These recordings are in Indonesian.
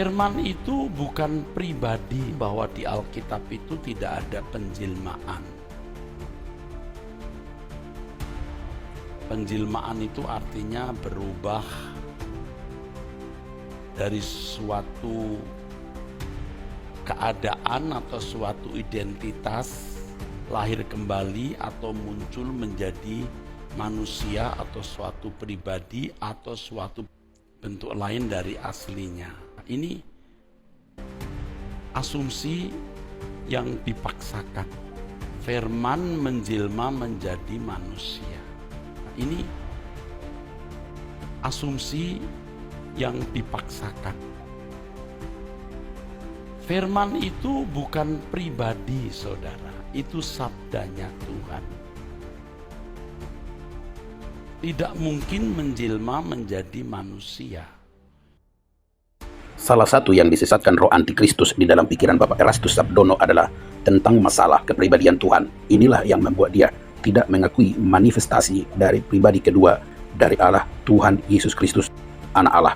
Firman itu bukan pribadi, bahwa di Alkitab itu tidak ada penjelmaan. Penjelmaan itu artinya berubah dari suatu keadaan atau suatu identitas, lahir kembali atau muncul menjadi manusia atau suatu pribadi atau suatu bentuk lain dari aslinya. Ini asumsi yang dipaksakan. Firman menjelma menjadi manusia. Ini asumsi yang dipaksakan. Firman itu bukan pribadi, saudara. Itu sabdanya Tuhan. Tidak mungkin menjelma menjadi manusia. Salah satu yang disesatkan roh antikristus di dalam pikiran Bapak Erastus Sabdono adalah tentang masalah kepribadian Tuhan. Inilah yang membuat dia tidak mengakui manifestasi dari pribadi kedua dari Allah, Tuhan Yesus Kristus, Anak Allah.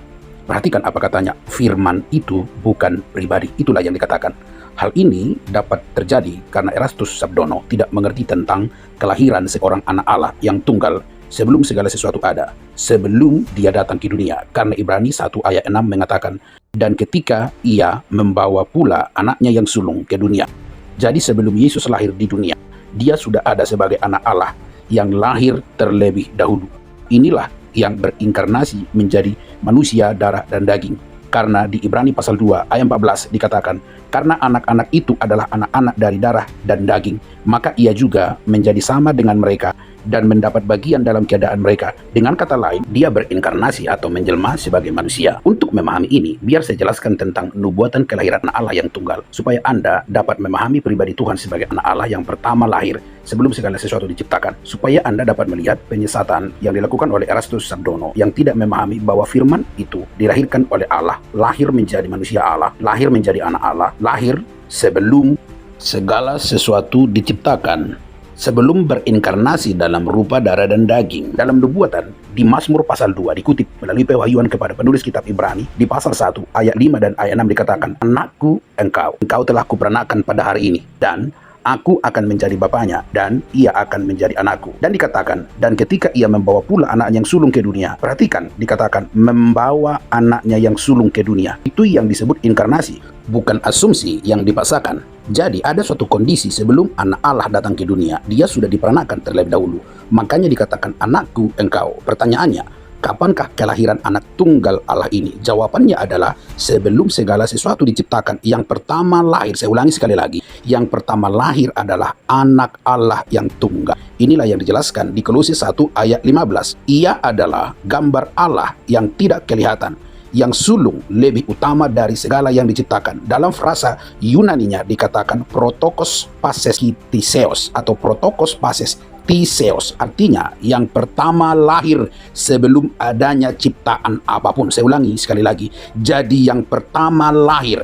Perhatikan apa katanya, firman itu bukan pribadi. Itulah yang dikatakan. Hal ini dapat terjadi karena Erastus Sabdono tidak mengerti tentang kelahiran seorang anak Allah yang tunggal sebelum segala sesuatu ada, sebelum dia datang ke dunia. Karena Ibrani 1 ayat 6 mengatakan, dan ketika ia membawa pula anaknya yang sulung ke dunia. Jadi sebelum Yesus lahir di dunia, dia sudah ada sebagai anak Allah yang lahir terlebih dahulu. Inilah yang berinkarnasi menjadi manusia darah dan daging. Karena di Ibrani pasal 2 ayat 14 dikatakan, karena anak-anak itu adalah anak-anak dari darah dan daging, maka ia juga menjadi sama dengan mereka dan mendapat bagian dalam keadaan mereka. Dengan kata lain, dia berinkarnasi atau menjelma sebagai manusia. Untuk memahami ini, biar saya jelaskan tentang nubuatan kelahiran anak Allah yang tunggal, supaya Anda dapat memahami pribadi Tuhan sebagai anak Allah yang pertama lahir sebelum segala sesuatu diciptakan, supaya Anda dapat melihat penyesatan yang dilakukan oleh Erastus Sabdono yang tidak memahami bahwa firman itu dilahirkan oleh Allah, lahir menjadi manusia Allah, lahir menjadi anak Allah, lahir sebelum segala sesuatu diciptakan, sebelum berinkarnasi dalam rupa darah dan daging. Dalam nubuatan di Mazmur pasal 2 dikutip melalui pewahyuan kepada penulis kitab Ibrani di pasal 1 ayat 5 dan ayat 6 dikatakan, anakku engkau telah kuperanakan pada hari ini, dan aku akan menjadi bapaknya, dan ia akan menjadi anakku. Dan dikatakan, dan ketika ia membawa pula anaknya yang sulung ke dunia. Perhatikan, dikatakan membawa anaknya yang sulung ke dunia. Itu yang disebut inkarnasi, bukan asumsi yang dipaksakan. Jadi ada suatu kondisi sebelum anak Allah datang ke dunia, dia sudah diperanakan terlebih dahulu. Makanya dikatakan anakku engkau. Pertanyaannya, kapankah kelahiran anak tunggal Allah ini? Jawabannya adalah sebelum segala sesuatu diciptakan. Yang pertama lahir, saya ulangi sekali lagi, yang pertama lahir adalah anak Allah yang tunggal. Inilah yang dijelaskan di Kolose 1 ayat 15. Ia adalah gambar Allah yang tidak kelihatan, yang sulung lebih utama dari segala yang diciptakan. Dalam frasa Yunaninya dikatakan protokos pases tiseos atau protokos pases tiseos, artinya yang pertama lahir sebelum adanya ciptaan apapun. Saya ulangi sekali lagi, jadi yang pertama lahir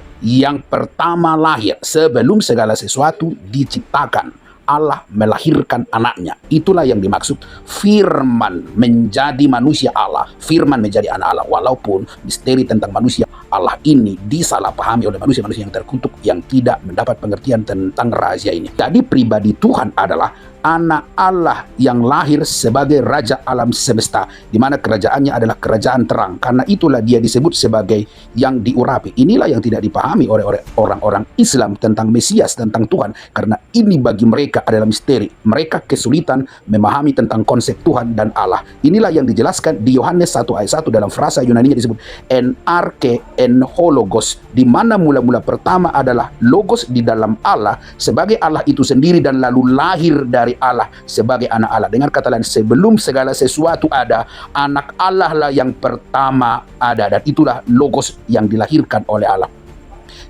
sebelum segala sesuatu diciptakan. Allah melahirkan anaknya. Itulah yang dimaksud firman menjadi manusia Allah, firman menjadi anak Allah. Walaupun misteri tentang manusia Allah ini disalahpahami oleh manusia-manusia yang terkutuk yang tidak mendapat pengertian tentang rahasia ini. Jadi pribadi Tuhan adalah anak Allah yang lahir sebagai raja alam semesta, di mana kerajaannya adalah kerajaan terang. Karena itulah dia disebut sebagai yang diurapi. Inilah yang tidak dipahami oleh orang-orang Islam tentang Mesias, tentang Tuhan, karena ini bagi mereka adalah misteri. Mereka kesulitan memahami tentang konsep Tuhan dan Allah. Inilah yang dijelaskan di Yohanes 1 ayat 1 dalam frasa Yunaninya disebut en arche en hologos, di mana mula-mula pertama adalah logos di dalam Allah sebagai Allah itu sendiri, dan lalu lahir dari Allah sebagai anak Allah. Dengan kata lain, sebelum segala sesuatu ada, anak Allah lah yang pertama ada, dan itulah logos yang dilahirkan oleh Allah.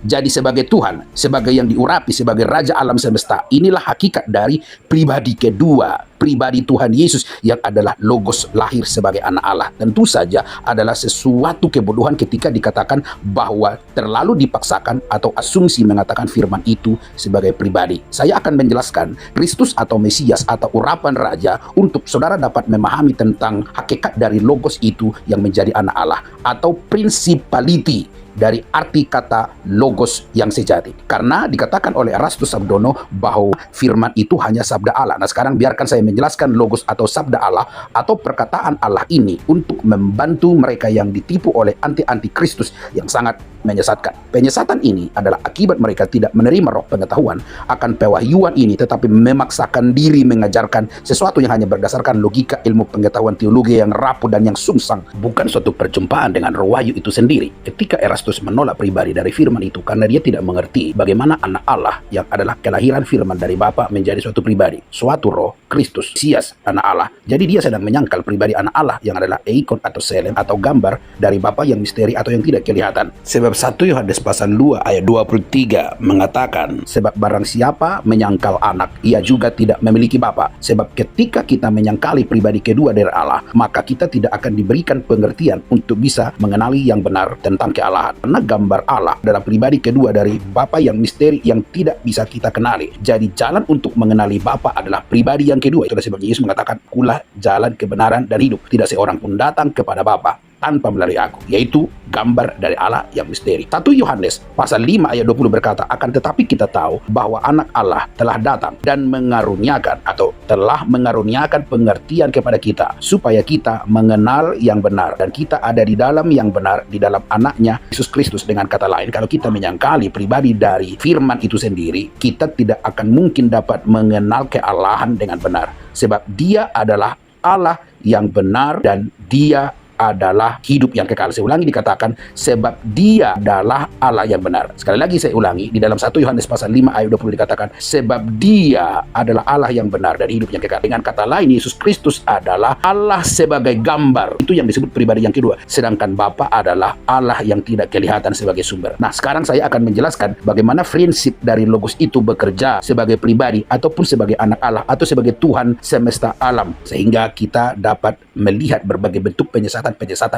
Jadi sebagai Tuhan, sebagai yang diurapi, sebagai Raja alam semesta, inilah hakikat dari pribadi kedua, pribadi Tuhan Yesus yang adalah logos lahir sebagai anak Allah. Tentu saja adalah sesuatu kebodohan ketika dikatakan bahwa terlalu dipaksakan atau asumsi mengatakan firman itu sebagai pribadi. Saya akan menjelaskan Kristus atau Mesias atau urapan Raja untuk saudara dapat memahami tentang hakikat dari logos itu yang menjadi anak Allah, atau principality dari arti kata logos yang sejati. Karena dikatakan oleh Erastus Sabdono bahwa firman itu hanya sabda Allah. Nah, sekarang biarkan saya menjelaskan logos atau sabda Allah atau perkataan Allah ini untuk membantu mereka yang ditipu oleh anti Kristus yang sangat menyesatkan. Penyesatan ini adalah akibat mereka tidak menerima roh pengetahuan akan pewahyuan ini, tetapi memaksakan diri mengajarkan sesuatu yang hanya berdasarkan logika ilmu pengetahuan teologi yang rapuh dan yang sungsang, bukan suatu perjumpaan dengan roh wahyu itu sendiri. Ketika Erastus menolak pribadi dari firman itu karena dia tidak mengerti bagaimana anak Allah yang adalah kelahiran firman dari Bapa menjadi suatu pribadi, suatu roh, Kristus, Mesias, anak Allah. Jadi dia sedang menyangkal pribadi anak Allah yang adalah eikon atau selem atau gambar dari Bapa yang misteri atau yang tidak kelihatan. Sebab 1 Yohanes pasal 2 ayat 23 mengatakan, sebab barang siapa menyangkal anak, ia juga tidak memiliki Bapa. Sebab ketika kita menyangkali pribadi kedua dari Allah, maka kita tidak akan diberikan pengertian untuk bisa mengenali yang benar tentang kealahan. Karena gambar Allah adalah pribadi kedua dari Bapa yang misteri yang tidak bisa kita kenali. Jadi jalan untuk mengenali Bapa adalah pribadi yang kedua. Itulah sebabnya Yesus mengatakan, "Kulah jalan kebenaran dan hidup. Tidak seorang pun datang kepada Bapa tanpa melalui aku," yaitu gambar dari Allah yang misteri. 1 Yohanes pasal 5 ayat 20 berkata, "Akan tetapi kita tahu bahwa anak Allah telah datang dan mengaruniakan atau telah mengaruniakan pengertian kepada kita supaya kita mengenal yang benar, dan kita ada di dalam yang benar, di dalam anaknya Yesus Kristus." Dengan kata lain, kalau kita menyangkali pribadi dari firman itu sendiri, kita tidak akan mungkin dapat mengenal kealahan dengan benar, sebab dia adalah Allah yang benar dan dia adalah hidup yang kekal. Saya ulangi, dikatakan sebab dia adalah Allah yang benar. Sekali lagi saya ulangi, di dalam 1 Yohanes pasal 5 ayat 20 dikatakan sebab dia adalah Allah yang benar dan hidup yang kekal. Dengan kata lain, Yesus Kristus adalah Allah sebagai gambar. Itu yang disebut pribadi yang kedua. Sedangkan Bapa adalah Allah yang tidak kelihatan sebagai sumber. Nah, sekarang saya akan menjelaskan bagaimana prinsip dari logos itu bekerja sebagai pribadi ataupun sebagai anak Allah atau sebagai Tuhan semesta alam, sehingga kita dapat melihat berbagai bentuk penyesatan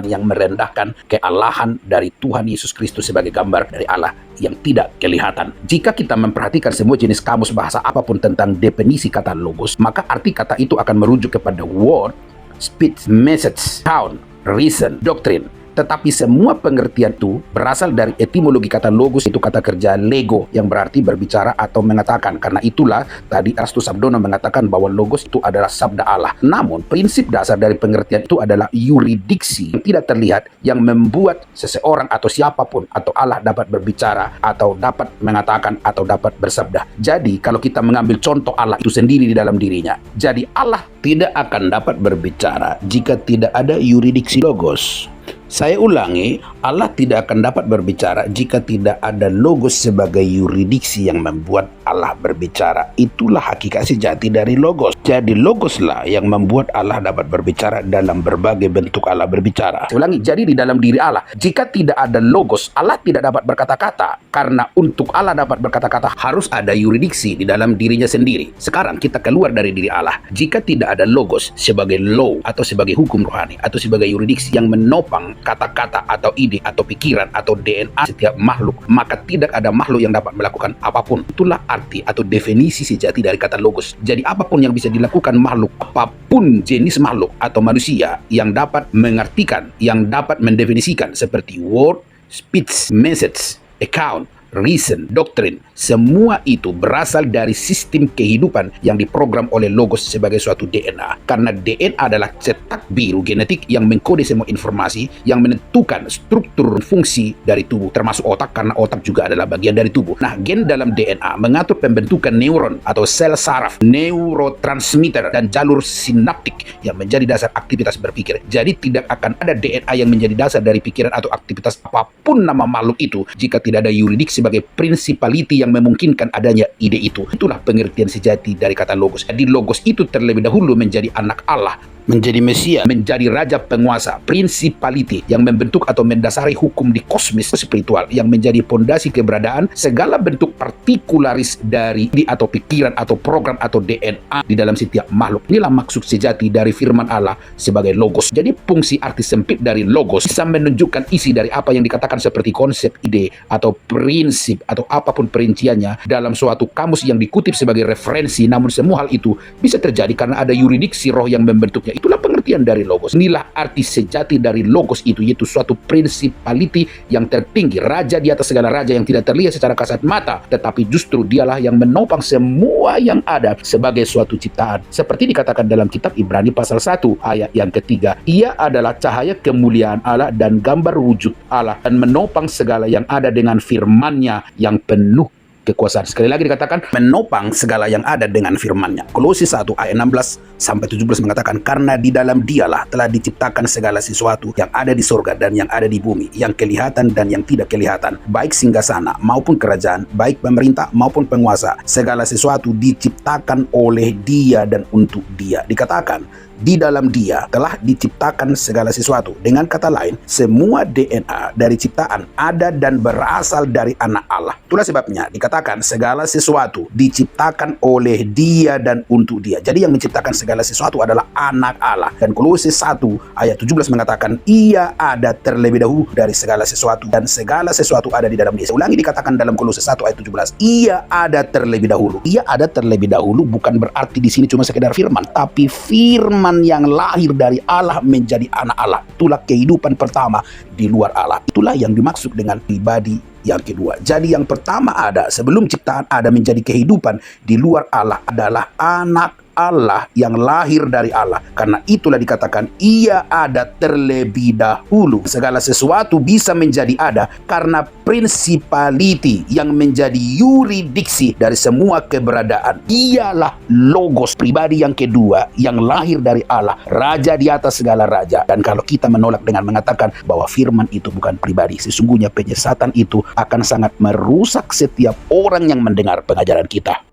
yang merendahkan kealahan dari Tuhan Yesus Kristus sebagai gambar dari Allah yang tidak kelihatan. Jika kita memperhatikan semua jenis kamus bahasa apapun tentang definisi kata logos, maka arti kata itu akan merujuk kepada word, speech, message, sound, reason, doctrine. Tetapi semua pengertian itu berasal dari etimologi kata logos, itu kata kerja lego yang berarti berbicara atau mengatakan. Karena itulah tadi Erastus Sabdono mengatakan bahwa logos itu adalah sabda Allah. Namun prinsip dasar dari pengertian itu adalah yuridiksi yang tidak terlihat yang membuat seseorang atau siapapun atau Allah dapat berbicara atau dapat mengatakan atau dapat bersabda. Jadi kalau kita mengambil contoh Allah itu sendiri di dalam dirinya, jadi Allah tidak akan dapat berbicara jika tidak ada yuridiksi logos. Saya ulangi, Allah tidak akan dapat berbicara jika tidak ada logos sebagai yuridiksi yang membuat Allah berbicara. Itulah hakikat sejati dari logos. Jadi logoslah yang membuat Allah dapat berbicara dalam berbagai bentuk Allah berbicara. Saya ulangi, jadi di dalam diri Allah, jika tidak ada logos, Allah tidak dapat berkata-kata. Karena untuk Allah dapat berkata-kata harus ada yuridiksi di dalam dirinya sendiri. Sekarang kita keluar dari diri Allah. Jika tidak ada logos sebagai law atau sebagai hukum rohani atau sebagai yuridiksi yang menopang kata-kata atau ide atau pikiran atau DNA setiap makhluk, maka tidak ada makhluk yang dapat melakukan apapun. Itulah arti atau definisi sejati dari kata logos. Jadi apapun yang bisa dilakukan makhluk, apapun jenis makhluk atau manusia yang dapat mengartikan, yang dapat mendefinisikan seperti word, speech, message, account, reason, doctrine, semua itu berasal dari sistem kehidupan yang diprogram oleh logos sebagai suatu DNA. Karena DNA adalah cetak biru genetik yang mengkode semua informasi yang menentukan struktur fungsi dari tubuh, termasuk otak, karena otak juga adalah bagian dari tubuh. Nah, gen dalam DNA mengatur pembentukan neuron atau sel saraf, neurotransmitter, dan jalur sinaptik yang menjadi dasar aktivitas berpikir. Jadi tidak akan ada DNA yang menjadi dasar dari pikiran atau aktivitas apapun nama makhluk itu jika tidak ada yuridiksi sebagai principality yang memungkinkan adanya ide itu. Itulah pengertian sejati dari kata logos. Jadi logos itu terlebih dahulu menjadi anak Allah, menjadi Mesias, menjadi raja penguasa, principality yang membentuk atau mendasari hukum di kosmis spiritual yang menjadi pondasi keberadaan segala bentuk partikularis dari atau pikiran atau program atau DNA di dalam setiap makhluk. Inilah maksud sejati dari firman Allah sebagai logos. Jadi fungsi arti sempit dari logos bisa menunjukkan isi dari apa yang dikatakan seperti konsep, ide, atau prinsip atau apapun perinciannya dalam suatu kamus yang dikutip sebagai referensi. Namun semua hal itu bisa terjadi karena ada yuridiksi roh yang membentuknya. Itulah pengertian dari logos. Inilah arti sejati dari logos itu, yaitu suatu principality yang tertinggi, raja di atas segala raja yang tidak terlihat secara kasat mata, tetapi justru dialah yang menopang semua yang ada sebagai suatu ciptaan. Seperti dikatakan dalam kitab Ibrani pasal 1 ayat yang ketiga, ia adalah cahaya kemuliaan Allah dan gambar wujud Allah, dan menopang segala yang ada dengan firman-Nya yang penuh kekuasaan. Sekali lagi dikatakan menopang segala yang ada dengan firman-Nya. Kolose 1 ayat 16 sampai 17 mengatakan, karena di dalam Dialah telah diciptakan segala sesuatu yang ada di surga dan yang ada di bumi, yang kelihatan dan yang tidak kelihatan, baik singgasana maupun kerajaan, baik pemerintah maupun penguasa. Segala sesuatu diciptakan oleh Dia dan untuk Dia. Dikatakan di dalam Dia telah diciptakan segala sesuatu. Dengan kata lain, semua DNA dari ciptaan ada dan berasal dari anak Allah. Itulah sebabnya dikatakan segala sesuatu diciptakan oleh Dia dan untuk Dia. Jadi yang menciptakan segala sesuatu adalah anak Allah. Dan Kolose 1 ayat 17 mengatakan, ia ada terlebih dahulu dari segala sesuatu, dan segala sesuatu ada di dalam Dia. Saya ulangi, dikatakan dalam Kolose 1 ayat 17, ia ada terlebih dahulu. Ia ada terlebih dahulu bukan berarti di sini cuma sekedar firman, tapi firman yang lahir dari Allah menjadi anak Allah. Itulah kehidupan pertama di luar Allah. Itulah yang dimaksud dengan pribadi yang kedua. Jadi yang pertama ada, sebelum ciptaan ada menjadi kehidupan di luar Allah, adalah anak Allah yang lahir dari Allah. Karena itulah dikatakan ia ada terlebih dahulu. Segala sesuatu bisa menjadi ada karena principality yang menjadi yuridiksi dari semua keberadaan. Ialah logos, pribadi yang kedua yang lahir dari Allah, raja di atas segala raja. Dan kalau kita menolak dengan mengatakan bahwa firman itu bukan pribadi, sesungguhnya penyesatan itu akan sangat merusak setiap orang yang mendengar pengajaran kita.